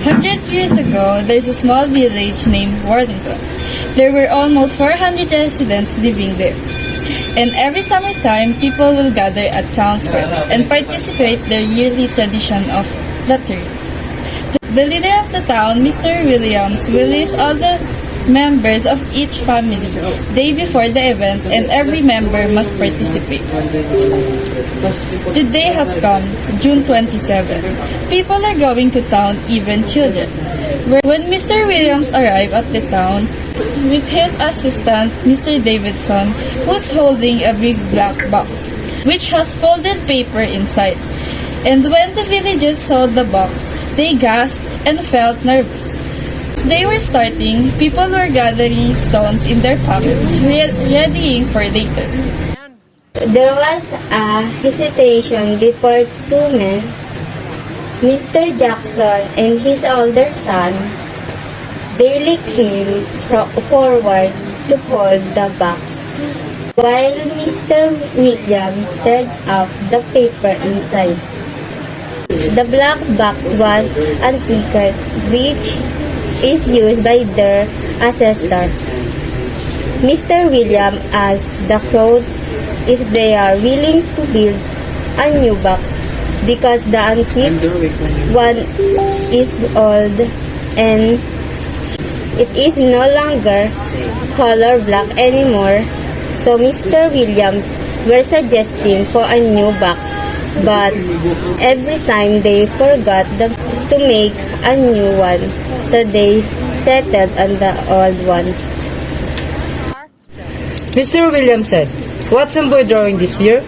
100 years ago, there's a small village named Worthington. There were almost 400 residents living there. And every summertime, people will gather at town square and participate their yearly tradition of lottery. The leader of the town, Mr. Williams, will list all the members of each family day before the event, and every member must participate. The day has come, June 27. People are going to town, even children. When Mr. Williams arrived at the town with his assistant, Mr. Davidson, who's holding a big black box, which has folded paper inside. And when the villagers saw the box, they gasped and felt nervous. As they were starting, people were gathering stones in their pockets, readying for later. There was a hesitation before two men, Mr. Jackson and his older son. They came forward to hold the box, while Mr. Williams stirred up the paper inside. The black box was antique, which is used by their ancestors. Mr. Williams asked the crowd if they are willing to build a new box because the antique one is old and it is no longer color black anymore. So Mr. Williams were suggesting for a new box, but every time they forgot to make a new one, so they settled on the old one. Mr. Williams said, "What's some boy drawing this year?"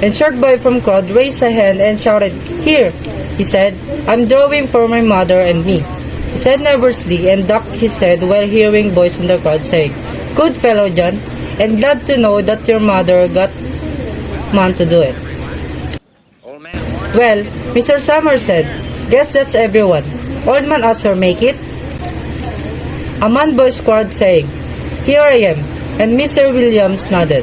And short boy from crowd raised a hand and shouted, "Here!" He said, "I'm drawing for my mother and me." He said nervously and ducked his head while hearing boys from the crowd saying, "Good fellow, John, and glad to know that your mother got man to do it." Well, Mr. Summers said, "Guess that's everyone. Old man Arthur make it?" A man boys crowd saying, "Here I am," and Mr. Williams nodded.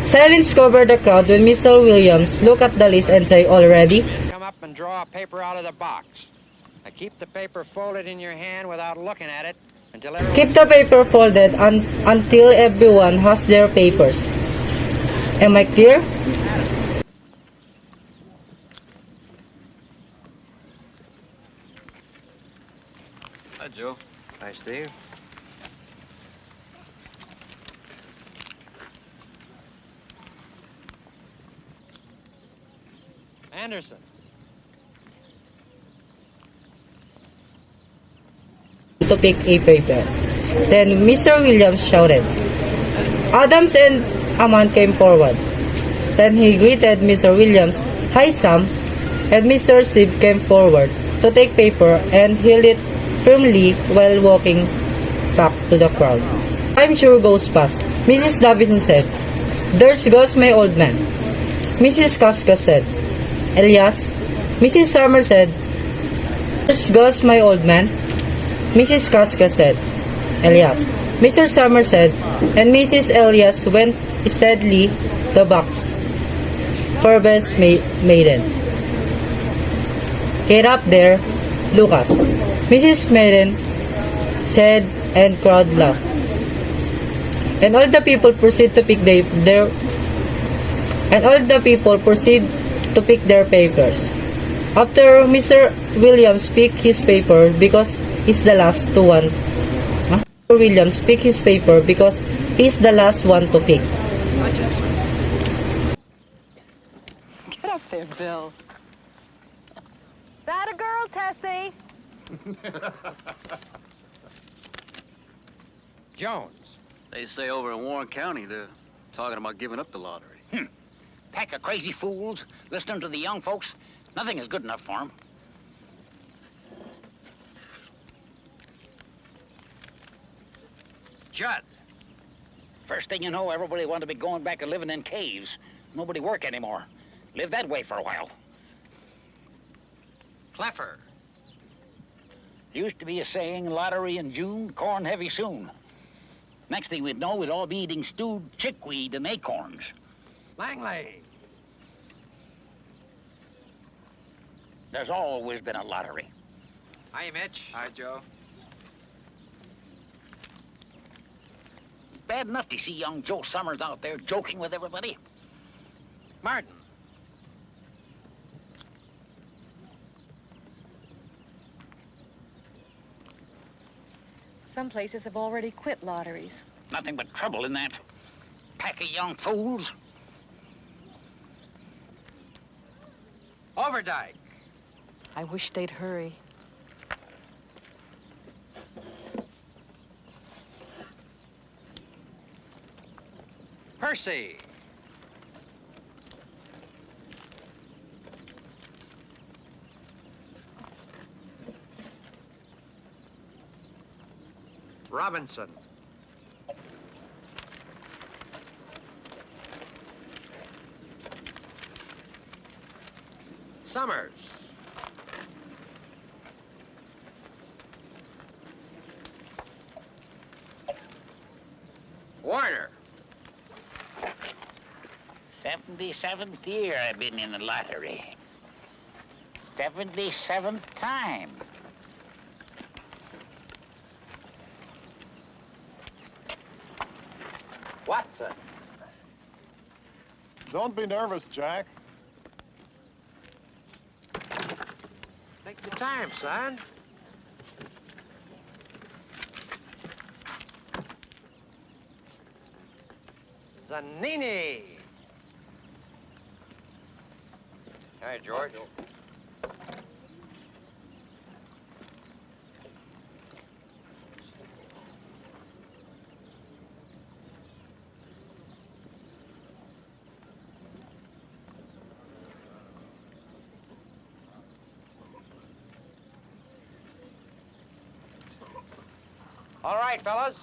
Silence covered the crowd when Mr. Williams looked at the list and said, "All ready?" Come up and draw a paper out of the box. Now keep the paper folded in your hand without looking at it until everyone... Keep the paper folded until everyone has their papers. Am I clear? Hi, Joe. Hi, Steve. Anderson. To pick a paper. Then Mr. Williams shouted. Adams and Amand came forward. Then he greeted Mr. Williams, "Hi, Sam," and Mr. Steve came forward to take paper and held it firmly while walking back to the crowd. "Time sure goes fast," Mrs. Davidson said. "There goes my old man." Mrs. Casca said. "Elias." Mrs. Summers said. "There goes my old man." Mrs. Casca said. "Elias." Mr. Summers said, and Mrs. Elias went steadily the box. Forbes Maiden. "Get up there, Lucas," Mrs. Maiden said, and crowd laughed. And all the people proceed to pick their papers. After Mr. Williams picked his paper because he's the last one. Mr. Williams picked his paper because he's the last one to pick. Get up there, Bill. That a girl, Tessie? Jones. They say over in Warren County they're talking about giving up the lottery. Pack of crazy fools, listening to the young folks. Nothing is good enough for them. Judd. First thing you know, everybody want to be going back and living in caves. Nobody work anymore. Live that way for a while. Cleffer. Used to be a saying, lottery in June, corn heavy soon. Next thing we'd know, we'd all be eating stewed chickweed and acorns. Langley. There's always been a lottery. Hi, Mitch. Hi, Joe. It's bad enough to see young Joe Summers out there joking with everybody. Martin. Some places have already quit lotteries. Nothing but trouble in that pack of young fools. Overdyke. I wish they'd hurry. Percy. Robinson. Summers. Warner. 77th year I've been in the lottery. 77th time. Watson. Don't be nervous, Jack. Take your time, son. Zanini. Hi, George. All right, fellas.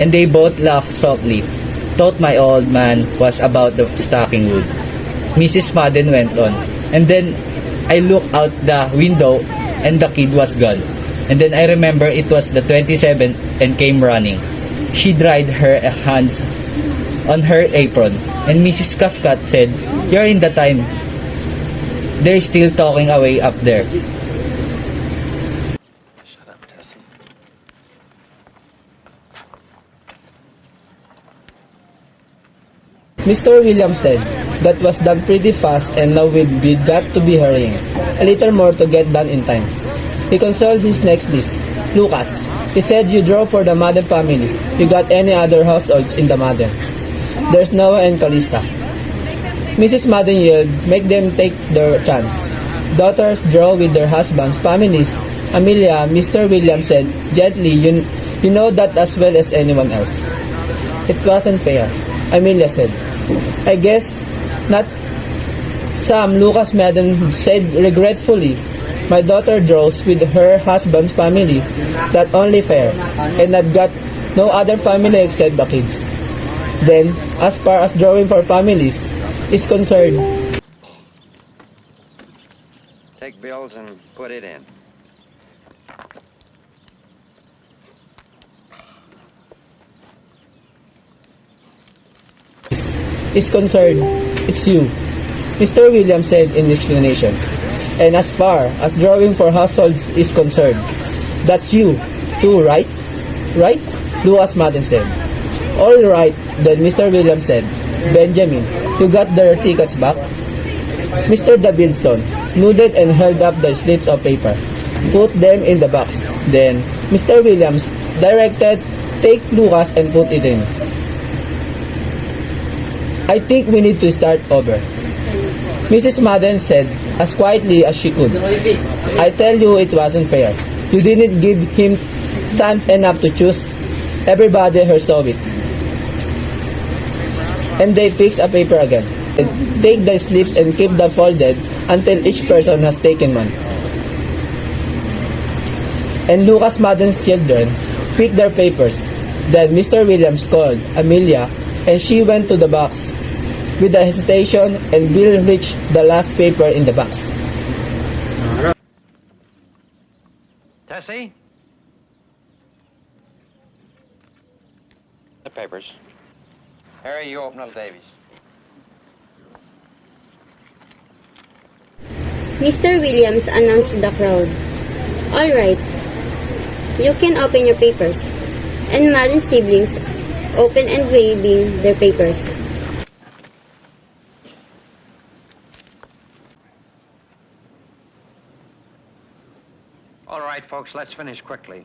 And they both laughed softly. Thought my old man was about the stacking wood. Mrs. Madden went on. And then I looked out the window and the kid was gone. And then I remember it was the 27th and came running. She dried her hands on her apron. And Mrs. Cascott said, "You're in the time. They're still talking away up there." Shut up, Tessie. Mr. Williams said, "That was done pretty fast and now we've got to be hurrying. A little more to get done in time." He consulted his next list. "Lucas," he said, "you draw for the Madden family. You got any other households in the Madden?" "There's Noah and Calista." Mrs. Madden yelled, "Make them take their chance. Daughters draw with their husbands' families." "Amelia," Mr. Williams said gently, you know that as well as anyone else." "It wasn't fair," Amelia said. "I guess not." "Sam," Lucas Madden said regretfully, "my daughter draws with her husband's family. That's only fair. And I've got no other family except the kids." "Then, as far as drawing for families is concerned," Take bills and put it in. is concerned, it's you," Mr. Williams said in explanation. "And as far as drawing for households is concerned, that's you, too, right?" "Right?" Lucas Madden said. "All right," then Mr. Williams said. "Benjamin, you got the tickets back?" Mr. Davidson nodded and held up the slips of paper. "Put them in the box." Then Mr. Williams directed, "Take Lucas and put it in. I think we need to start over." Mrs. Madden said as quietly as she could, "I tell you it wasn't fair. You didn't give him time enough to choose. Everybody here saw it." And they fixed a paper again. "Take the slips and keep them folded until each person has taken one." And Lucas Madden's children picked their papers. Then Mr. Williams called Amelia and she went to the box. With a hesitation, and Bill reached the last paper in the box. Tessie? papers. Harry, you open little Davies. Mr. Williams announced to the crowd, "All right, you can open your papers." And Madden's siblings opened and waving their papers. All right, folks, let's finish quickly.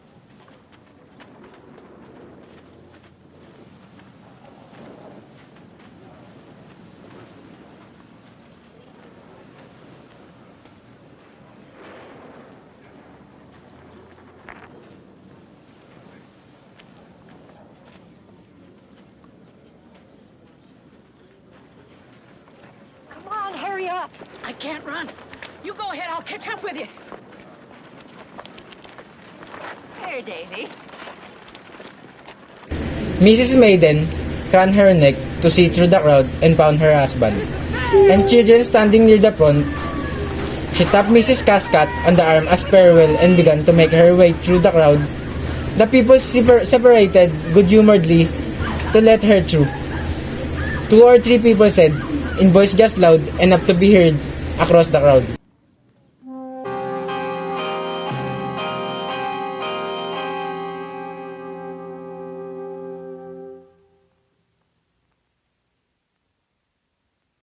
Come on, hurry up. I can't run. You go ahead, I'll catch up with you. Here, Davy. Mrs. Maiden ran her neck to see through the crowd and found her husband. And children standing near the front, she tapped Mrs. Cascat on the arm as farewell and began to make her way through the crowd. The people separated good-humoredly to let her through. 2 or 3 people said, in voice just loud enough to be heard across the crowd,